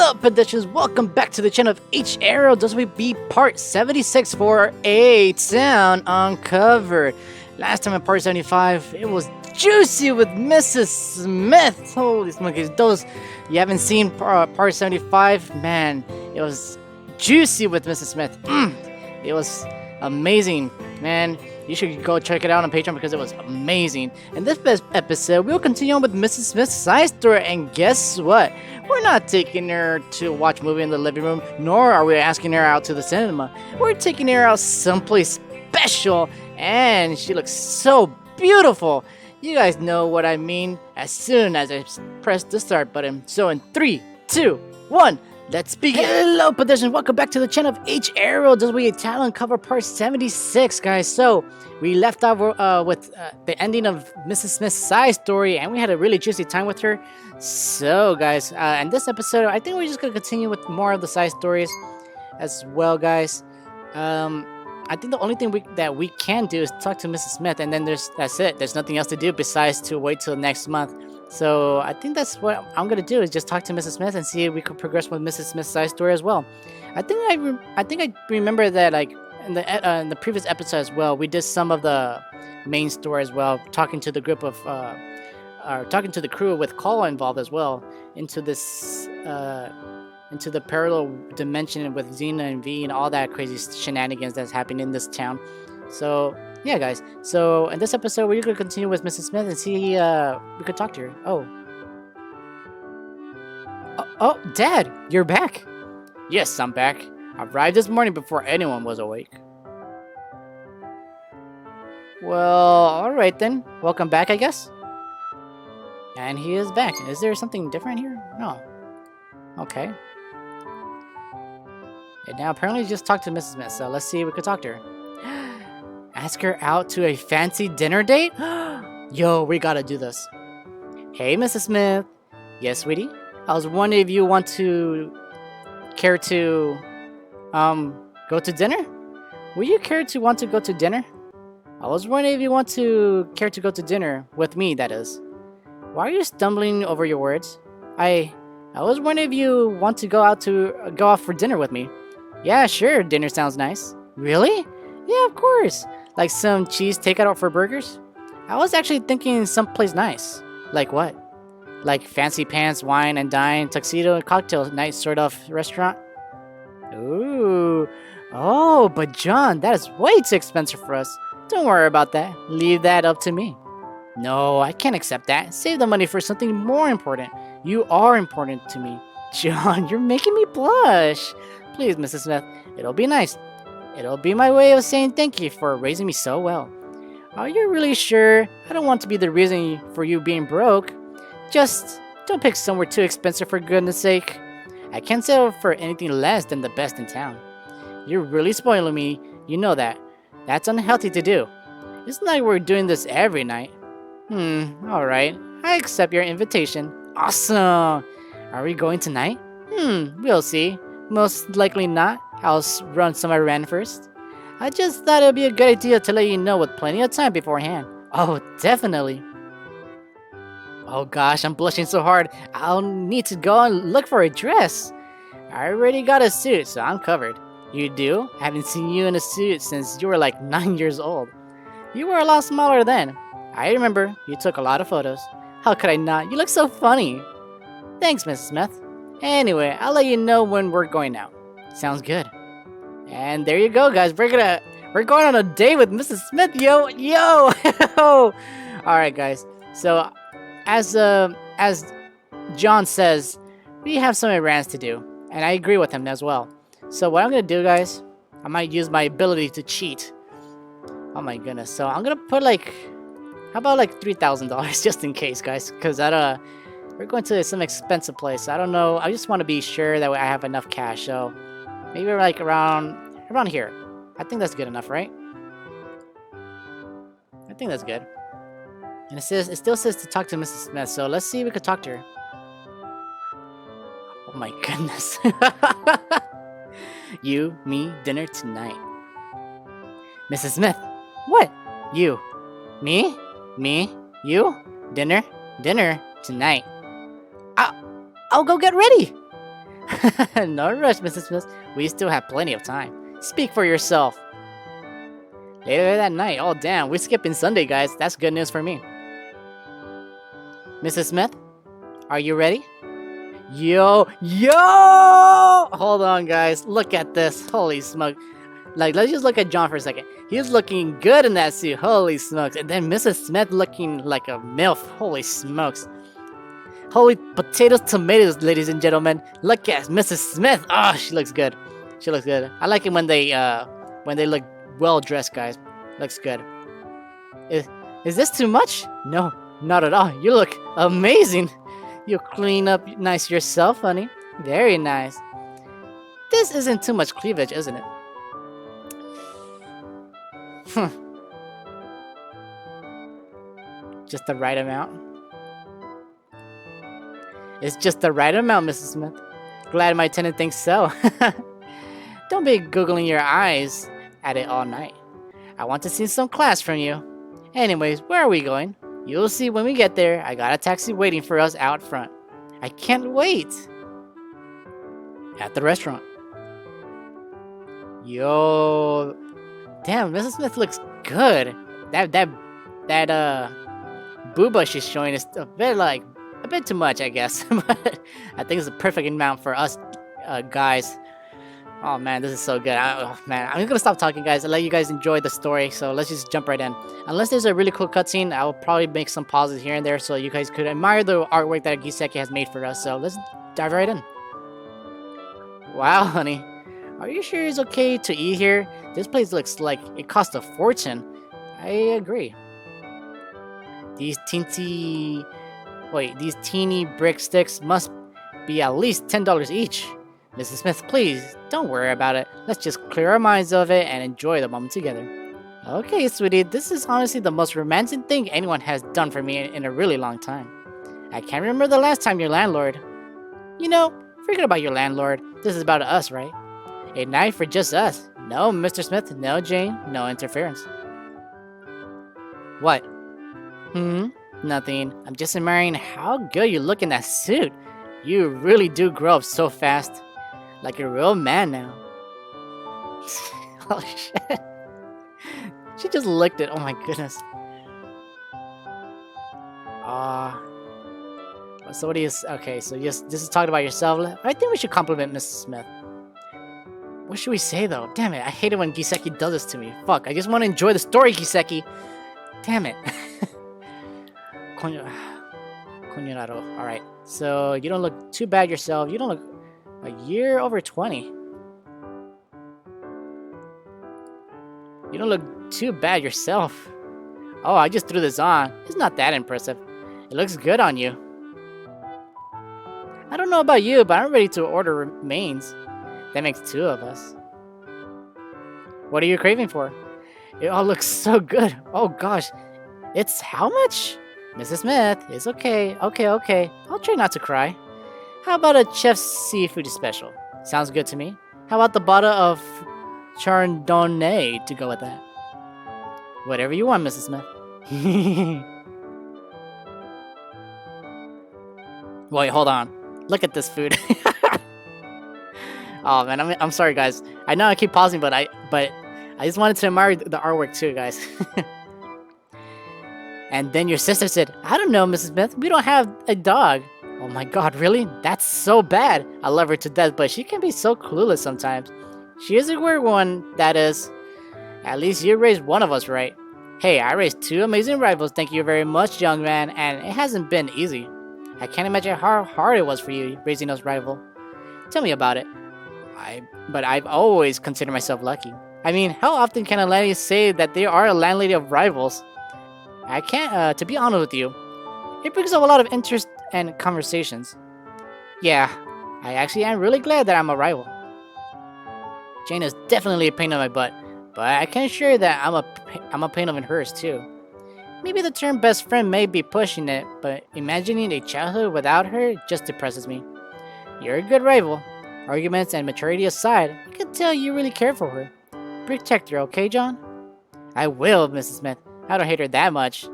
Hello, pedestrians! Welcome back to the channel of H-Ero WB Part 76 for A Town Uncovered. Last time in Part 75, it was juicy with Mrs. Smith. Holy smokes, those you haven't seen Part 75, man, it was juicy with Mrs. Smith. It was amazing, man. You should go check it out on Patreon because it was amazing. In this episode, we'll continue on with Mrs. Smith's side story, and guess what? We're not taking her to watch a movie in the living room, nor are we asking her out to the cinema. We're taking her out someplace special, and she looks so beautiful. You guys know what I mean as soon as I press the start button. So in 3, 2, 1, let's begin. Hello, pedestrians. Welcome back to the channel of H-Ero WB Talent Cover Part 76, guys. So we left off with the ending of Mrs. Smith's side story, and we had a really juicy time with her. So, guys, in this episode, I think we're just gonna continue with more of the side stories as well, guys. I think the only thing that we can do is talk to Mrs. Smith, and then that's it. There's nothing else to do besides to wait till next month. So I think that's what I'm gonna do, is just talk to Mrs. Smith and see if we could progress with Mrs. Smith's side story as well. I think I remember that, like, in the previous episode as well, we did some of the main story as well, talking to the group of talking to the crew with Call involved as well into this into the parallel dimension with Xena and V and all that crazy shenanigans that's happening in this town. So yeah, guys. So in this episode, we're gonna continue with Mrs. Smith and see we could talk to her. Oh, Dad, you're back. Yes, I'm back. I arrived this morning before anyone was awake. Well, alright then. Welcome back, I guess. And he is back. Is there something different here? No. Okay. And now apparently just talked to Mrs. Smith, so let's see if we could talk to her. Ask her out to a fancy dinner date? Yo, we gotta do this. Hey, Mrs. Smith. Yes, sweetie? I was wondering if you care to go to dinner? Would you want to go to dinner? I was wondering if you care to go to dinner with me, that is. Why are you stumbling over your words? I was wondering if you want to go out for dinner with me. Yeah, sure, dinner sounds nice. Really? Yeah, of course. Like some cheese takeout for burgers? I was actually thinking someplace nice. Like what? Like fancy pants, wine and dine, tuxedo and cocktail night sort of restaurant? Ooh. Oh, but John, that is way too expensive for us. Don't worry about that. Leave that up to me. No, I can't accept that. Save the money for something more important. You are important to me. John, you're making me blush. Please, Mrs. Smith, it'll be nice. It'll be my way of saying thank you for raising me so well. Are you really sure? I don't want to be the reason for you being broke. Just don't pick somewhere too expensive, for goodness sake. I can't settle for anything less than the best in town. You're really spoiling me. You know that. That's unhealthy to do. It's not like we're doing this every night. Alright. I accept your invitation. Awesome! Are we going tonight? We'll see. Most likely not. I'll run some errand first. I just thought it would be a good idea to let you know with plenty of time beforehand. Oh, definitely. Oh gosh, I'm blushing so hard. I'll need to go and look for a dress. I already got a suit, so I'm covered. You do? I haven't seen you in a suit since you were like 9 years old. You were a lot smaller then. I remember. You took a lot of photos. How could I not? You look so funny. Thanks, Mrs. Smith. Anyway, I'll let you know when we're going out. Sounds good. And there you go, guys. We're going on a date with Mrs. Smith, yo. Alright, guys. So as John says, we have some errands to do. And I agree with him as well. So what I'm gonna do, guys, I might use my ability to cheat. Oh my goodness. So I'm gonna put how about $3,000 just in case, guys, because we're going to some expensive place. I don't know. I just want to be sure that I have enough cash. So maybe like around here. I think that's good enough, right? I think that's good. And it still says to talk to Mrs. Smith. So let's see if we could talk to her. Oh my goodness. You, me, dinner tonight. Mrs. Smith. What? You. Me? Me? You? Dinner tonight. I'll go get ready. No rush, Mrs. Smith. We still have plenty of time. Speak for yourself. Later that night. Oh, damn. We're skipping Sunday, guys. That's good news for me. Mrs. Smith, are you ready? Yo! Hold on, guys. Look at this. Holy smoke. Like, let's just look at John for a second. He's looking good in that suit. Holy smokes. And then Mrs. Smith looking like a MILF. Holy smokes. Holy potatoes, tomatoes, ladies and gentlemen. Look at Mrs. Smith. Oh, she looks good. She looks good. I like it when they look well dressed, guys. Looks good. Is this too much? No, not at all. You look amazing. You clean up nice yourself, honey. Very nice. This isn't too much cleavage, isn't it? Just the right amount. It's just the right amount, Mrs. Smith. Glad my tenant thinks so. Don't be googling your eyes at it all night. I want to see some class from you. Anyways, where are we going? You'll see when we get there. I got a taxi waiting for us out front. I can't wait. At the restaurant. Yo. Damn, Mrs. Smith looks good. That booba she's showing is a bit too much, I guess. But I think it's the perfect amount for us guys. Oh man, this is so good. Oh man, I'm just gonna stop talking, guys. I'll let you guys enjoy the story. So let's just jump right in. Unless there's a really cool cutscene, I'll probably make some pauses here and there so you guys could admire the artwork that Giseki has made for us. So let's dive right in. Wow, honey. Are you sure it's okay to eat here? This place looks like it costs a fortune. I agree. These teeny brick sticks must be at least $10 each. Mrs. Smith, please, don't worry about it. Let's just clear our minds of it and enjoy the moment together. Okay, sweetie, this is honestly the most romantic thing anyone has done for me in a really long time. I can't remember the last time your landlord... You know, forget about your landlord. This is about us, right? A night for just us. No, Mr. Smith, no, Jane, no interference. What? Nothing. I'm just admiring how good you look in that suit. You really do grow up so fast. Like a real man now. Oh shit. She just licked it. Oh my goodness. So what do you... Okay, so this is talking about yourself. I think we should compliment Mrs. Smith. What should we say though? Damn it, I hate it when Giseki does this to me. Fuck, I just want to enjoy the story, Giseki. Damn it. Konyoraro. Alright, so you don't look too bad yourself. You don't look a year over 20. You don't look too bad yourself. Oh, I just threw this on. It's not that impressive. It looks good on you. I don't know about you, but I'm ready to order mains. That makes 2 of us. What are you craving for? It all looks so good. Oh gosh. It's how much? Mrs. Smith, it's okay. Okay. I'll try not to cry. How about a chef's seafood special? Sounds good to me. How about the bottle of Chardonnay to go with that? Whatever you want, Mrs. Smith. Wait, hold on. Look at this food. Oh man, I'm sorry guys. I know I keep pausing, but I just wanted to admire the artwork too, guys. And then your sister said, I don't know, Mrs. Smith, we don't have a dog. Oh my god, really? That's so bad. I love her to death, but she can be so clueless sometimes. She is a weird one, that is. At least you raised one of us right. Hey, I raised 2 amazing rivals, thank you very much, young man, and it hasn't been easy. I can't imagine how hard it was for you raising us rival. Tell me about it. But I've always considered myself lucky. I mean, how often can a landlady say that they are a landlady of rivals? I can't, to be honest with you. It brings up a lot of interest and conversations. Yeah, I actually am really glad that I'm a rival. Jane is definitely a pain in my butt, but I can assure that I'm a pain in hers too. Maybe the term best friend may be pushing it, but imagining a childhood without her just depresses me. You're a good rival. Arguments and maturity aside, I can tell you really care for her. Protect her, okay, John? I will, Mrs. Smith. I don't hate her that much.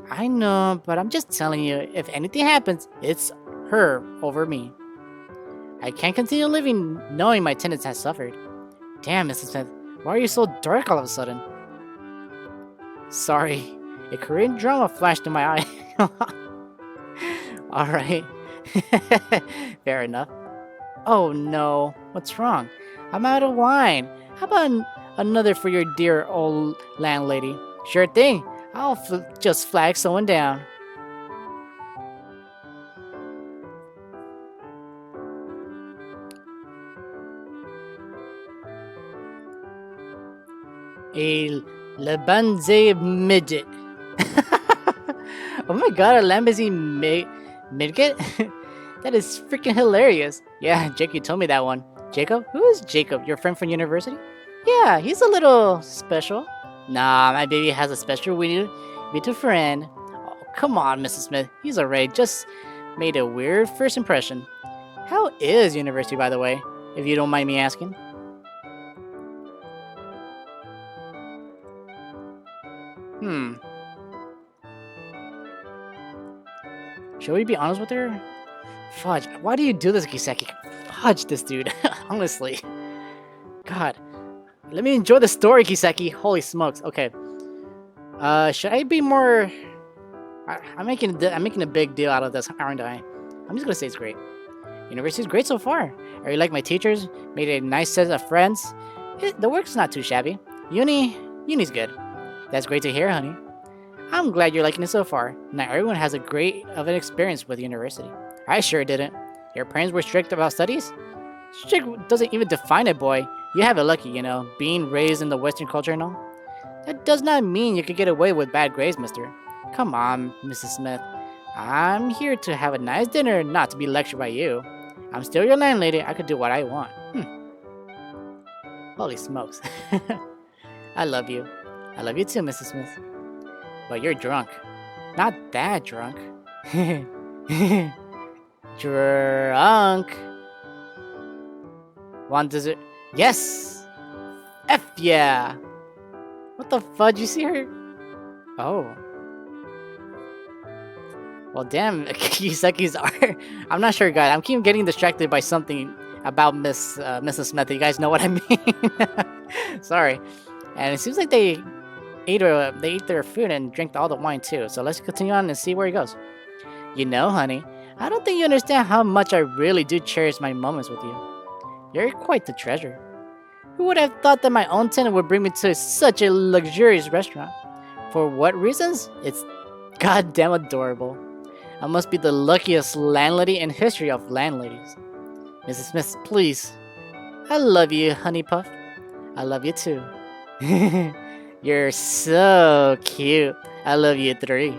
I know, but I'm just telling you, if anything happens, it's her over me. I can't continue living knowing my attendance has suffered. Damn, Mrs. Smith, why are you so dark all of a sudden? Sorry, a Korean drama flashed in my eye. Alright. Fair enough. Oh no, what's wrong? I'm out of wine. How about another for your dear old landlady? Sure thing. I'll just flag someone down. A Lebanze midget. Oh my god, a Lambazi midget? That is freaking hilarious. Yeah, Jake, told me that one. Jacob? Who is Jacob? Your friend from university? Yeah, he's a little special. Nah, my baby has a special little friend. Oh, come on, Mrs. Smith. He's already just made a weird first impression. How is university, by the way, if you don't mind me asking? Should we be honest with her? Fudge, why do you do this, Kiseki? Fudge this dude, honestly. God. Let me enjoy the story, Kiseki. Holy smokes. Okay. Should I be more... I'm making a big deal out of this, aren't I? I'm just gonna say it's great. University's great so far. I really like my teachers. Made a nice set of friends. The work's not too shabby. Uni's good. That's great to hear, honey. I'm glad you're liking it so far. Not everyone has a great of an experience with university. I sure didn't. Your parents were strict about studies? Strict doesn't even define it, boy. You have it lucky, you know, being raised in the Western culture and all. That does not mean you could get away with bad grades, mister. Come on, Mrs. Smith. I'm here to have a nice dinner, not to be lectured by you. I'm still your landlady. I could do what I want. Holy smokes. I love you. I love you too, Mrs. Smith. But you're drunk. Not that drunk. Drunk. Want dessert? Yes! F yeah! What the fudge? You see her? Oh. Well, damn, Kiseki's art. I'm not sure, guys. I'm keep getting distracted by something about Mrs. Smith. You guys know what I mean? Sorry. And it seems like they ate their food and drank all the wine too. So let's continue on and see where it goes. You know, honey, I don't think you understand how much I really do cherish my moments with you. You're quite the treasure. Who would have thought that my own tenant would bring me to such a luxurious restaurant? For what reasons? It's goddamn adorable. I must be the luckiest landlady in history of landladies. Mrs. Smith, please. I love you, honey puff. I love you too. You're so cute. I love you three.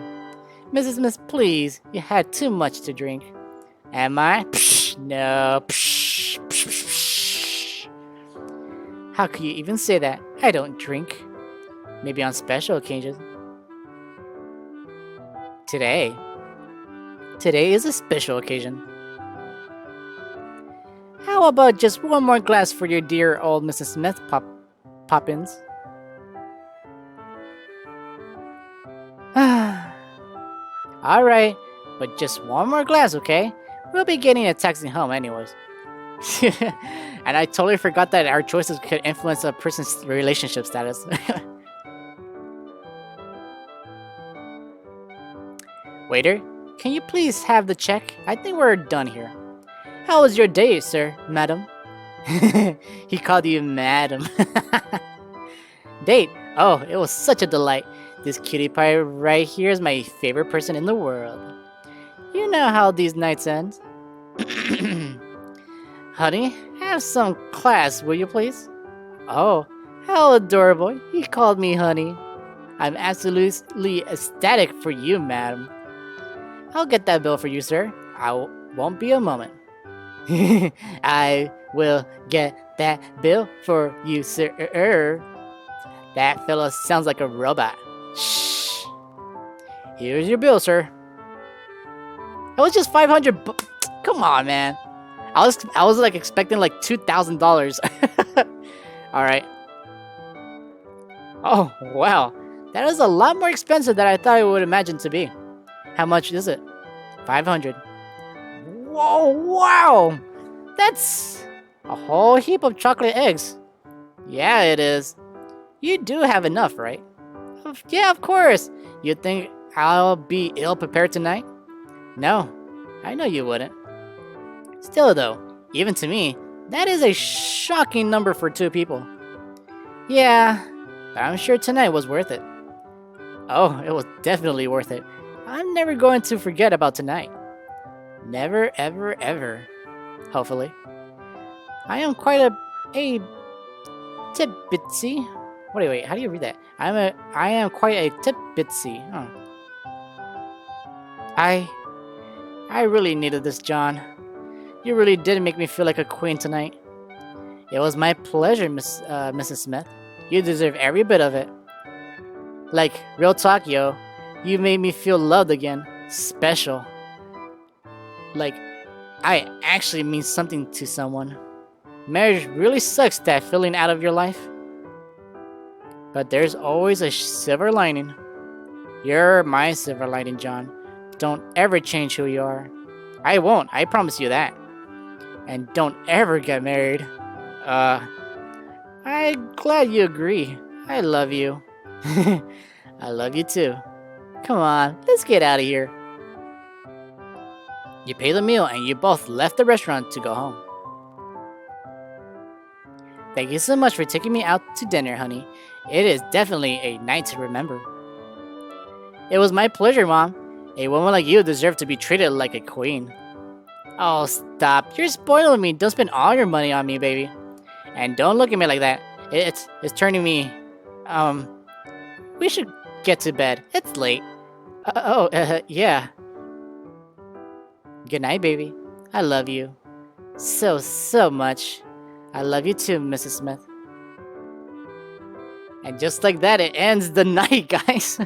Mrs. Smith, please. You had too much to drink. Am I? Psh, no. Psh, psh, psh, psh. How could you even say that? I don't drink. Maybe on special occasions. Today is a special occasion. How about just one more glass for your dear old Mrs. Smith, Poppins? Alright, but just one more glass, okay? We'll be getting a taxi home anyways. And I totally forgot that our choices could influence a person's relationship status. Waiter, can you please have the check? I think we're done here. How was your day, sir, madam? He called you madam. Date? Oh, it was such a delight. This cutie pie right here is my favorite person in the world. You know how these nights end. Honey, have some class, will you please? Oh, how adorable. He called me honey. I'm absolutely ecstatic for you, madam. I'll get that bill for you, sir. I won't be a moment. I will get that bill for you, sir. That fellow sounds like a robot. Shh. Here's your bill, sir. It was just 500 Come on, man. I was like expecting like $2,000. All right. Oh, wow. That is a lot more expensive than I thought it would imagine to be. How much is it? 500. Whoa, wow. That's a whole heap of chocolate eggs. Yeah, it is. You do have enough, right? Yeah, of course. You think I'll be ill prepared tonight? No, I know you wouldn't. Still, though, even to me, that is a shocking number for 2 people. Yeah, but I'm sure tonight was worth it. Oh, it was definitely worth it. I'm never going to forget about tonight. Never, ever, ever. Hopefully. I am quite a tip-bitsy. Wait, how do you read that? I am quite a tip-bitsy. Huh. I really needed this, John. You really did make me feel like a queen tonight. It was my pleasure, Mrs. Smith. You deserve every bit of it. Like, real talk, yo. You made me feel loved again. Special. Like, I actually mean something to someone. Marriage really sucks that feeling out of your life. But there's always a silver lining. You're my silver lining, John. Don't ever change who you are. I won't, I promise you that. And don't ever get married. I'm glad you agree. I love you. I love you too. Come on, let's get out of here. You paid the meal and you both left the restaurant to go home. Thank you so much for taking me out to dinner, honey. It is definitely a night to remember. It was my pleasure, Mom. A woman like you deserves to be treated like a queen. Oh, stop. You're spoiling me. Don't spend all your money on me, baby. And don't look at me like that. It's turning me... We should get to bed. It's late. Yeah. Good night, baby. I love you. So much. I love you too, Mrs. Smith. And just like that, it ends the night, guys.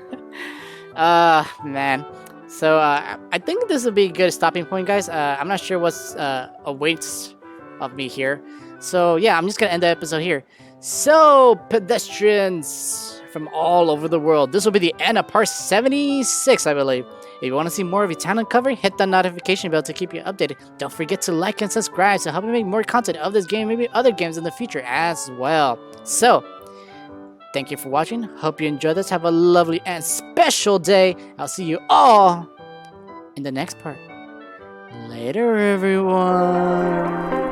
Man. So, I think this will be a good stopping point, guys. I'm not sure what's awaits of me here. So, yeah, I'm just gonna end the episode here. So, pedestrians from all over the world, this will be the end of part 76, I believe. If you want to see more of your talent cover, hit the notification bell to keep you updated. Don't forget to like and subscribe to help me make more content of this game, maybe other games in the future as well. So, thank you for watching. Hope you enjoyed this. Have a lovely and special day. I'll see you all in the next part. Later, everyone.